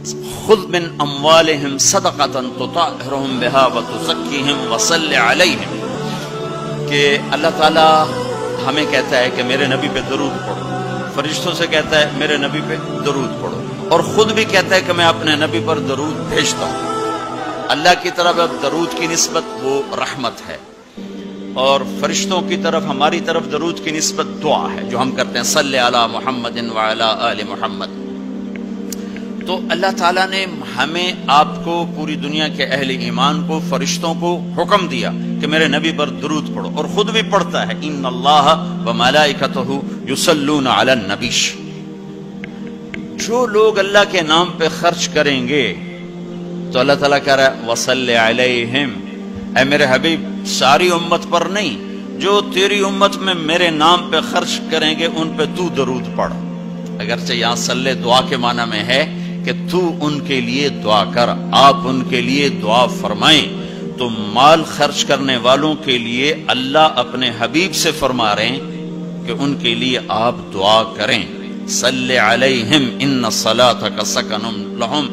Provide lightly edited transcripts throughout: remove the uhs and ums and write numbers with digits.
خذ من اموالہم صدقۃ تطہرہم بہا وتزکیہم وصلی علیہم، کہ اللہ تعالیٰ ہمیں کہتا ہے کہ میرے نبی پہ درود پڑھو، فرشتوں سے کہتا ہے میرے نبی پہ درود پڑھو، اور خود بھی کہتا ہے کہ میں اپنے نبی پر درود بھیجتا ہوں۔ اللہ کی طرف اب درود کی نسبت وہ رحمت ہے، اور فرشتوں کی طرف ہماری طرف درود کی نسبت دعا ہے جو ہم کرتے ہیں، صلی علی محمد وعلی آل محمد۔ تو اللہ تعالیٰ نے ہمیں، آپ کو، پوری دنیا کے اہل ایمان کو، فرشتوں کو حکم دیا کہ میرے نبی پر درود پڑھو، اور خود بھی پڑھتا ہے، ان اللہ وملائکتہ یصلون علی النبی۔ جو لوگ اللہ کے نام پہ خرچ کریں گے تو اللہ تعالیٰ کہہ رہا ہے وصلی علیہم، اے میرے حبیب ساری امت پر نہیں، جو تیری امت میں میرے نام پہ خرچ کریں گے ان پہ تو درود پڑھ۔ اگرچہ یہاں صلی دعا کے معنی میں ہے کہ تو ان کے لیے دعا کر، آپ ان کے لیے دعا فرمائیں۔ تو مال خرچ کرنے والوں کے لیے اللہ اپنے حبیب سے فرما رہے ہیں کہ ان کے لیے آپ دعا کریں، صلی علیہم ان صلاتک سکن لہم۔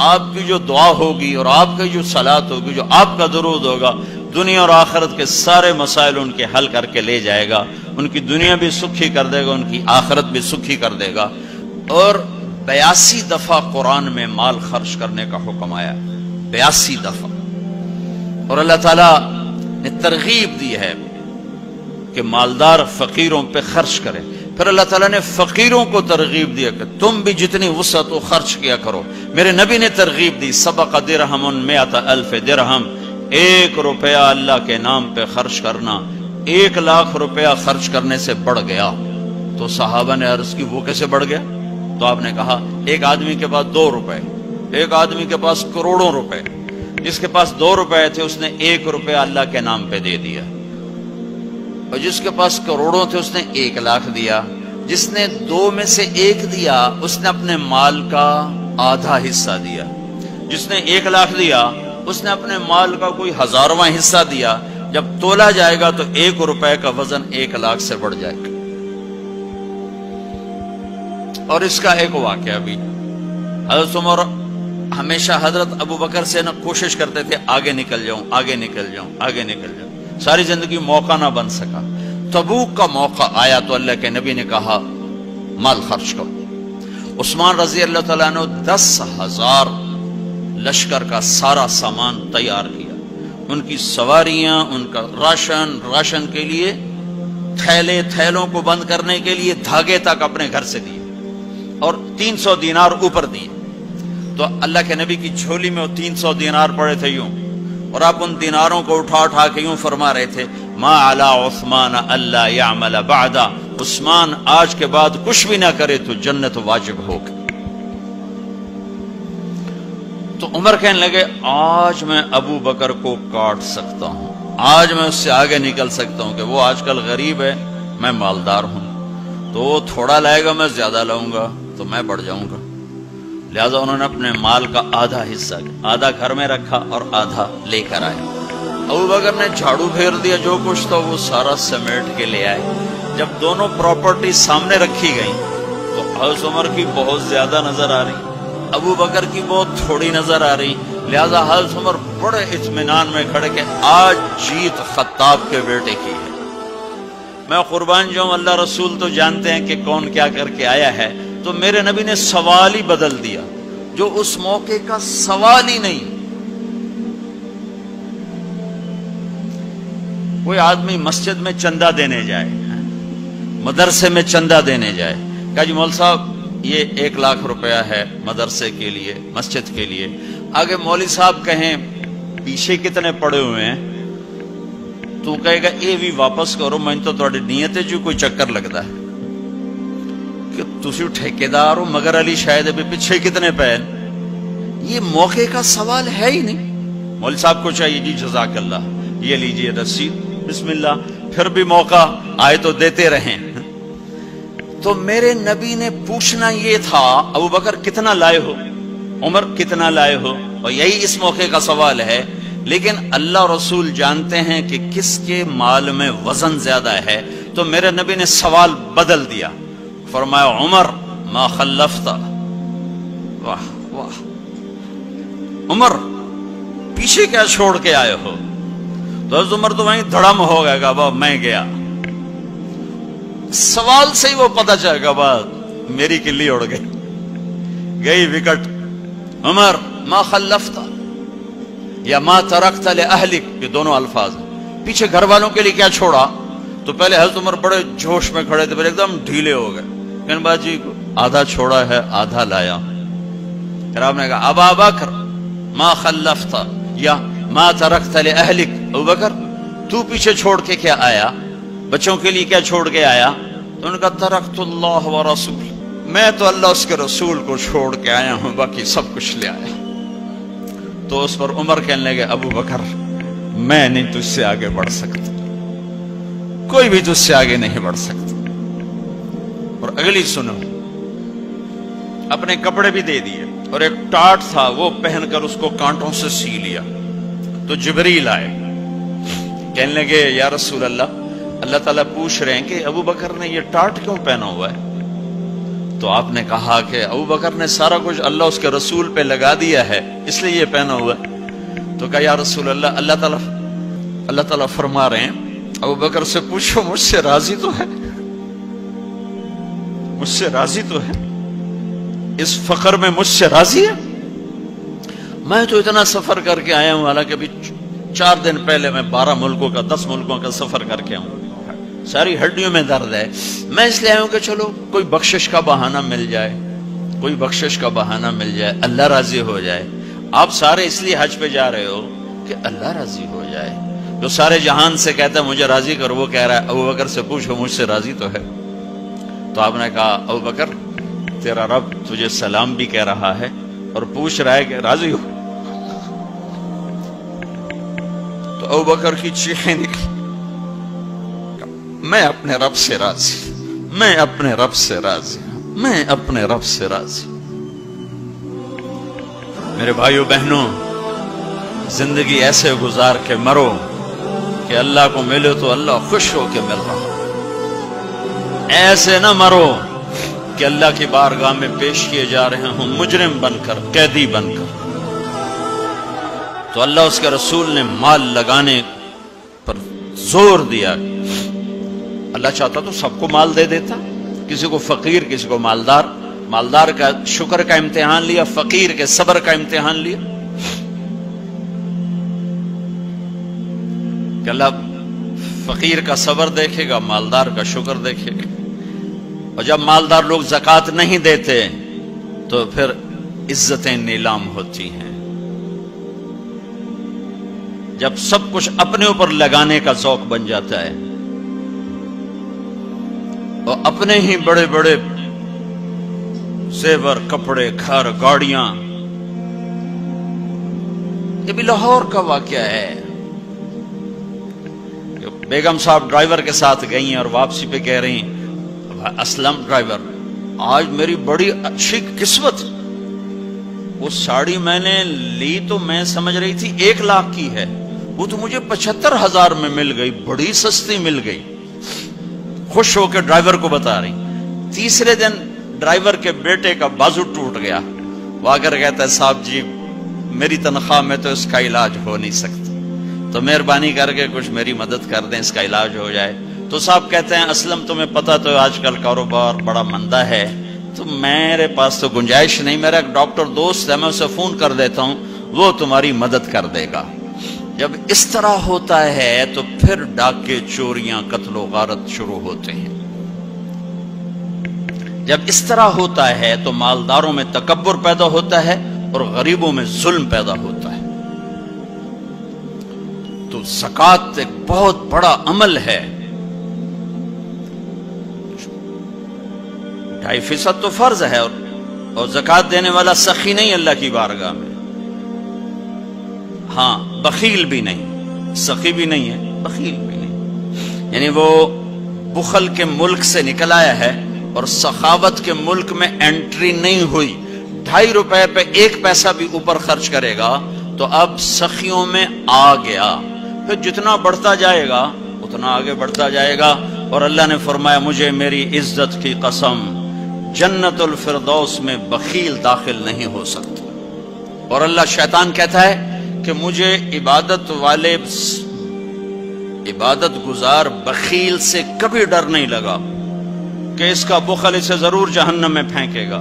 آپ کی جو دعا ہوگی اور آپ کی جو صلات ہوگی، جو آپ کا درود ہوگا، دنیا اور آخرت کے سارے مسائل ان کے حل کر کے لے جائے گا، ان کی دنیا بھی سکھی کر دے گا، ان کی آخرت بھی سکھی کر دے گا۔ اور 82 دفعہ قرآن میں مال خرچ کرنے کا حکم آیا، 82 دفعہ، اور اللہ تعالیٰ نے ترغیب دی ہے کہ مالدار فقیروں پہ خرچ کرے۔ پھر اللہ تعالیٰ نے فقیروں کو ترغیب دیا کہ تم بھی جتنی وسعت ہو خرچ کیا کرو۔ میرے نبی نے ترغیب دی، سبق درہم 100,000 درہم، 1 روپیہ اللہ کے نام پہ خرچ کرنا 1 لاکھ روپیہ خرچ کرنے سے بڑھ گیا۔ تو صحابہ نے عرض کی وہ کیسے بڑھ گیا؟ تو آپ نے کہا ایک آدمی کے پاس 2 روپے، ایک آدمی کے پاس کروڑوں روپے، جس کے پاس 2 روپے تھے اس نے 1 روپیہ اللہ کے نام پہ دے دیا، اور جس کے پاس کروڑوں تھے اس نے 1 لاکھ دیا۔ جس نے 2 میں سے 1 دیا اس نے اپنے مال کا آدھا حصہ دیا، جس نے 1 لاکھ دیا اس نے اپنے مال کا کوئی 1000واں حصہ دیا۔ جب تولا جائے گا تو 1 روپے کا وزن 1 لاکھ سے بڑھ جائے گا۔ اور اس کا ایک واقعہ بھی، حضرت عمر ہمیشہ حضرت ابو بکر سے نہ کوشش کرتے تھے آگے نکل جاؤں، آگے نکل جاؤں، آگے نکل جاؤں، ساری زندگی موقع نہ بن سکا۔ تبوک کا موقع آیا تو اللہ کے نبی نے کہا مال خرچ کرو۔ عثمان رضی اللہ تعالیٰ نے 10,000 لشکر کا سارا سامان تیار کیا، ان کی سواریاں، ان کا راشن کے لیے تھیلوں کو بند کرنے کے لیے دھاگے تک اپنے گھر سے دیے، اور 300 دینار اوپر دیے۔ تو اللہ کے نبی کی جھولی میں وہ 300 دینار پڑے تھے یوں، اور آپ ان دیناروں کو اٹھا اٹھا کے یوں فرما رہے تھے ما علی عثمان اللہ یعمل بعد، عثمان آج کے بعد کچھ بھی نہ کرے تو جنت واجب ہوگی۔ تو عمر کہنے لگے آج میں ابو بکر کو کاٹ سکتا ہوں، آج میں اس سے آگے نکل سکتا ہوں کہ وہ آج کل غریب ہے، میں مالدار ہوں، تو وہ تھوڑا لائے گا میں زیادہ لاؤں گا تو میں بڑھ جاؤں گا۔ لہذا انہوں نے اپنے مال کا آدھا حصہ، آدھا گھر میں رکھا اور آدھا لے کر آئے۔ ابو بکر نے جھاڑو پھیر دیا، جو کچھ تھا وہ سارا سمیٹ کے لے آئے۔ جب دونوں پراپرٹی سامنے رکھی گئی تو حضرت عمر کی بہت زیادہ نظر آ رہی، ابو بکر کی بہت تھوڑی نظر آ رہی۔ لہذا حضرت عمر بڑے اطمینان میں کھڑے کہ آج جیت خطاب کے بیٹے کی ہے۔ میں قربان جاؤں، اللہ رسول تو جانتے ہیں کہ کون کیا کر کے آیا ہے، تو میرے نبی نے سوال ہی بدل دیا جو اس موقع کا سوال ہی نہیں۔ کوئی آدمی مسجد میں چندہ دینے جائے، مدرسے میں چندہ دینے جائے، کہا جی مول صاحب یہ 1 لاکھ روپیہ ہے مدرسے کے لیے، مسجد کے لیے۔ آگے مولوی صاحب کہیں پیچھے کتنے پڑے ہوئے ہیں، تو کہے گا یہ بھی واپس کرو، میں تو تھوڑی نیت ہے جو کوئی چکر لگتا ہے کہ تسی ٹھیکیدار ہو، مگر علی شاید ابھی پیچھے کتنے پے۔ یہ موقع کا سوال ہے ہی نہیں۔ مولوی صاحب کو چاہیے جی جزاک اللہ، یہ لیجئے رسید، بسم اللہ، پھر بھی موقع آئے تو دیتے رہیں۔ تو میرے نبی نے پوچھنا یہ تھا ابو بکر کتنا لائے ہو، عمر کتنا لائے ہو، اور یہی اس موقع کا سوال ہے۔ لیکن اللہ رسول جانتے ہیں کہ کس کے مال میں وزن زیادہ ہے، تو میرے نبی نے سوال بدل دیا، فرمایا عمر ما خلفتا، واہ وہ اللہ عمر پیچھے کیا چھوڑ کے آئے ہو؟ تو حضرت عمر تو وہیں دھڑم ہو گئے گا، با میں گیا، سوال سے ہی وہ پتا چلے گا، با میری کلی اڑ گئی وکٹ۔ عمر ما خلفتا یا ما ترکت لأہلک، یہ دونوں الفاظ ہیں، پیچھے گھر والوں کے لیے کیا چھوڑا؟ تو پہلے حضرت عمر بڑے جوش میں کھڑے تھے، پھر ایک دم ڈھیلے ہو گئے، کہنے با جی آدھا چھوڑا ہے آدھا لایا۔ پھر آپ نے کہا ابا بکر ما خلفتا یا ما ترکت لأہلک، ابو بکر تو پیچھے چھوڑ کے کیا آیا، بچوں کے لیے کیا چھوڑ کے آیا؟ تو انہوں نے کہا ترکت اللہ ورسول، میں تو اللہ اس کے رسول کو چھوڑ کے آیا ہوں، باقی سب کچھ لے آیا۔ تو اس پر عمر کہنے لگے ابو بکر میں نہیں تجھ سے آگے بڑھ سکتا، کوئی بھی تجھ سے آگے نہیں بڑھ سکتا۔ اور اگلی سنو، اپنے کپڑے بھی دے دیے اور ایک ٹاٹ تھا وہ پہن کر اس کو کانٹوں سے سی لیا۔ تو جبریل آئے، کہنے لگے یا رسول اللہ، اللہ تعالیٰ پوچھ رہے ہیں کہ ابو بکر نے یہ ٹاٹ کیوں پہنا ہوا ہے؟ تو آپ نے کہا کہ ابو بکر نے سارا کچھ اللہ اس کے رسول پہ لگا دیا ہے اس لیے یہ پہنا ہوا ہے۔ تو کہا یا رسول اللہ، اللہ تعالیٰ فرما رہے ہیں ابو بکر سے پوچھو مجھ سے راضی تو ہے، مجھ سے راضی تو ہے، اس فخر میں مجھ سے راضی ہے؟ میں تو اتنا سفر کر کے آیا ہوں، حالانکہ ابھی 4 دن پہلے میں 12 ملکوں کا 10 ملکوں کا سفر کر کے ہوں، ساری ہڈیوں میں درد ہے، میں اس لیے آیا ہوں کہ چلو کوئی بخشش کا بہانہ مل جائے، کوئی بخشش کا بہانہ مل جائے، اللہ راضی ہو جائے۔ آپ سارے اس لیے حج پہ جا رہے ہو کہ اللہ راضی ہو جائے، جو سارے جہان سے کہتا ہے مجھے راضی کر، وہ کہہ رہا ہے ابو بکر سے پوچھو مجھ سے راضی تو ہے۔ تو آپ نے کہا ابو بکر تیرا رب تجھے سلام بھی کہہ رہا ہے اور پوچھ رہا ہے کہ راضی ہو؟ تو ابو بکر کی چیخیں نکلی، میں اپنے رب سے راضی، میں اپنے رب سے راضی، میں اپنے رب سے راضی۔ میرے بھائیو بہنوں، زندگی ایسے گزار کے مرو کہ اللہ کو ملے تو اللہ خوش ہو کے مل رہا، ایسے نہ مرو کہ اللہ کی بارگاہ میں پیش کیے جا رہے ہوں مجرم بن کر، قیدی بن کر۔ تو اللہ اس کے رسول نے مال لگانے پر زور دیا، اللہ چاہتا تو سب کو مال دے دیتا، کسی کو فقیر کسی کو مالدار، مالدار کا شکر کا امتحان لیا، فقیر کے صبر کا امتحان لیا، کہ اللہ فقیر کا صبر دیکھے گا، مالدار کا شکر دیکھے گا۔ اور جب مالدار لوگ زکوٰۃ نہیں دیتے تو پھر عزتیں نیلام ہوتی ہیں، جب سب کچھ اپنے اوپر لگانے کا ذوق بن جاتا ہے اور اپنے ہی بڑے بڑے زیور، کپڑے، گھر، گاڑیاں۔ یہ بھی لاہور کا واقعہ ہے، بیگم صاحب ڈرائیور کے ساتھ گئی ہیں اور واپسی پہ کہہ رہی ہیں اسلم ڈرائیور آج میری بڑی اچھی قسمت، وہ ساڑی میں نے لی تو میں سمجھ رہی تھی 1 لاکھ کی ہے، وہ تو مجھے 75,000 میں مل گئی، بڑی سستی مل گئی، خوش ہو کے ڈرائیور کو بتا رہی۔ تیسرے دن ڈرائیور کے بیٹے کا بازو ٹوٹ گیا، وہ آ کر کہتا ہے صاحب جی میری تنخواہ میں تو اس کا علاج ہو نہیں سکتا، تو مہربانی کر کے کچھ میری مدد کر دیں، اس کا علاج ہو جائے۔ تو صاحب کہتے ہیں اسلم تمہیں پتہ تو آج کل کاروبار بڑا مندہ ہے، تو میرے پاس تو گنجائش نہیں، میرا ایک ڈاکٹر دوست ہے میں اسے فون کر دیتا ہوں، وہ تمہاری مدد کر دے گا۔ جب اس طرح ہوتا ہے تو پھر ڈاکے، چوریاں، قتل و غارت شروع ہوتے ہیں۔ جب اس طرح ہوتا ہے تو مالداروں میں تکبر پیدا ہوتا ہے اور غریبوں میں ظلم پیدا ہوتا ہے۔ تو زکوٰۃ ایک بہت بڑا عمل ہے، 2.5% تو فرض ہے، اور زکوٰۃ دینے والا سخی نہیں اللہ کی بارگاہ میں، ہاں بخیل بھی نہیں، سخی بھی نہیں ہے، بخیل بھی نہیں، یعنی وہ بخل کے ملک سے نکل آیا ہے اور سخاوت کے ملک میں انٹری نہیں ہوئی، 2.5 روپے پہ 1 پیسہ بھی اوپر خرچ کرے گا تو اب سخیوں میں آ گیا، پھر جتنا بڑھتا جائے گا اتنا آگے بڑھتا جائے گا۔ اور اللہ نے فرمایا مجھے میری عزت کی قسم جنت الفردوس میں بخیل داخل نہیں ہو سکتا۔ اور اللہ شیطان کہتا ہے کہ مجھے عبادت والے عبادت گزار بخیل سے کبھی ڈر نہیں لگا کہ اس کا بخل اسے ضرور جہنم میں پھینکے گا،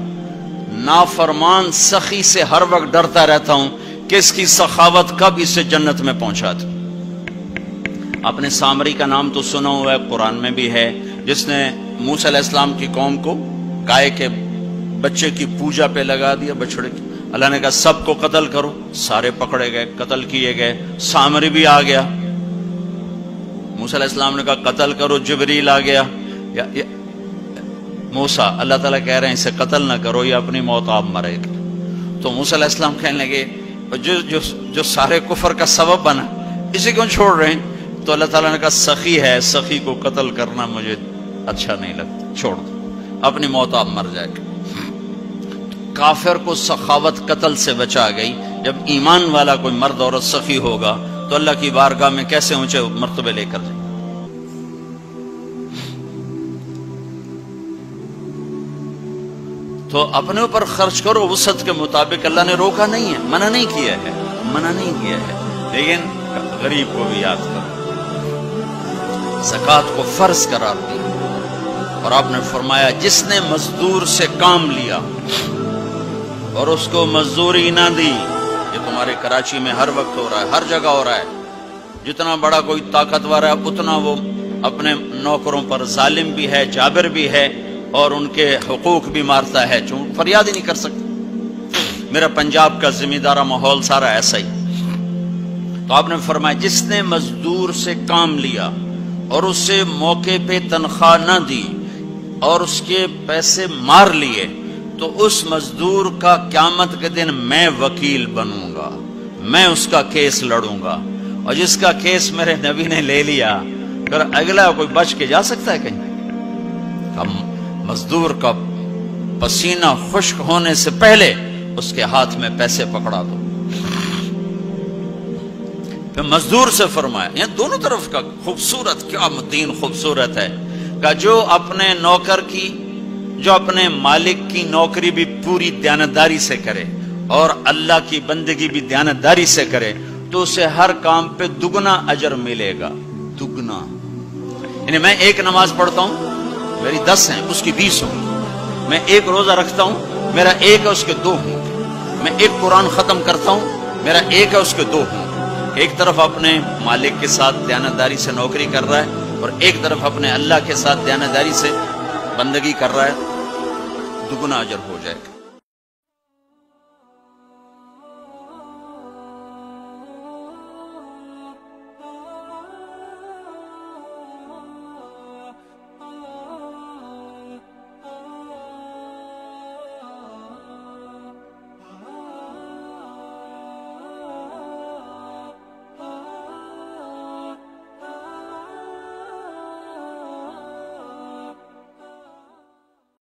نافرمان سخی سے ہر وقت ڈرتا رہتا ہوں کہ اس کی سخاوت کب اسے جنت میں پہنچا دے۔ آپ نے سامری کا نام تو سنا ہوا ہے، قرآن میں بھی ہے، جس نے موسیٰ علیہ السلام کی قوم کو گائے کے بچے کی پوجا پہ لگا دیا، بچڑے کی۔ اللہ نے کہا سب کو قتل کرو، سارے پکڑے گئے، قتل کیے گئے، سامری بھی آ گیا۔ موسیٰ علیہ السلام نے کہا قتل کرو، جبریل آ گیا۔ موسیٰ، اللہ تعالیٰ کہہ رہے ہیں اسے قتل نہ کرو، یہ اپنی موت آپ مرے گا۔ تو موسیٰ علیہ السلام کہنے لگے جو سارے کفر کا سبب بنا، اسے کیوں چھوڑ رہے ہیں؟ تو اللہ تعالیٰ نے کہا سخی ہے، سخی کو قتل کرنا مجھے اچھا نہیں لگتا، چھوڑ دو، اپنی موت آپ مر جائے گا۔ کافر کو سخاوت قتل سے بچا گئی، جب ایمان والا کوئی مرد عورت سخی ہوگا تو اللہ کی بارگاہ میں کیسے اونچے مرتبے لے کر جائے۔ تو اپنے اوپر خرچ کرو وسعت کے مطابق، اللہ نے روکا نہیں ہے، منع نہیں کیا ہے، منع نہیں کیا ہے، لیکن غریب کو بھی یاد کرو۔ زکوٰۃ کو فرض قرار دیا اور آپ نے فرمایا جس نے مزدور سے کام لیا اور اس کو مزدوری نہ دی، یہ تمہارے کراچی میں ہر وقت ہو رہا ہے، ہر جگہ ہو رہا ہے، جتنا بڑا کوئی طاقتور ہے اتنا وہ اپنے نوکروں پر ظالم بھی ہے، جابر بھی ہے، اور ان کے حقوق بھی مارتا ہے، چون فریاد ہی نہیں کر سکتا۔ میرا پنجاب کا زمیندارہ ماحول سارا ایسا ہی۔ تو آپ نے فرمایا جس نے مزدور سے کام لیا اور اسے موقع پہ تنخواہ نہ دی اور اس کے پیسے مار لیے، تو اس مزدور کا قیامت کے دن میں وکیل بنوں گا، میں اس کا کیس لڑوں گا، اور جس کا کیس میرے نبی نے لے لیا پھر اگلا کوئی بچ کے جا سکتا ہے کہیں؟ مزدور کا پسینہ خشک ہونے سے پہلے اس کے ہاتھ میں پیسے پکڑا دو۔ پھر مزدور سے فرمایا، یہ دونوں طرف کا خوبصورت، کیا دین خوبصورت ہے، کہ جو اپنے نوکر کی، جو اپنے مالک کی نوکری بھی پوری دیانتداری سے کرے اور اللہ کی بندگی بھی دیانتداری سے کرے تو اسے ہر کام پہ دگنا اجر ملے گا، دگنا۔ یعنی میں ایک نماز پڑھتا ہوں، میری 10 ہیں، اس کی 20 ہوں، میں ایک روزہ رکھتا ہوں، میرا 1 ہے، اس کے 2 ہوں، میں ایک قرآن ختم کرتا ہوں، میرا 1 ہے، اس کے 2 ہوں۔ ایک طرف اپنے مالک کے ساتھ دیانتداری سے نوکری کر رہا ہے اور ایک طرف اپنے اللہ کے ساتھ دیانتداری سے بندگی کر رہا ہے، دگنا اجر ہو جائے گا۔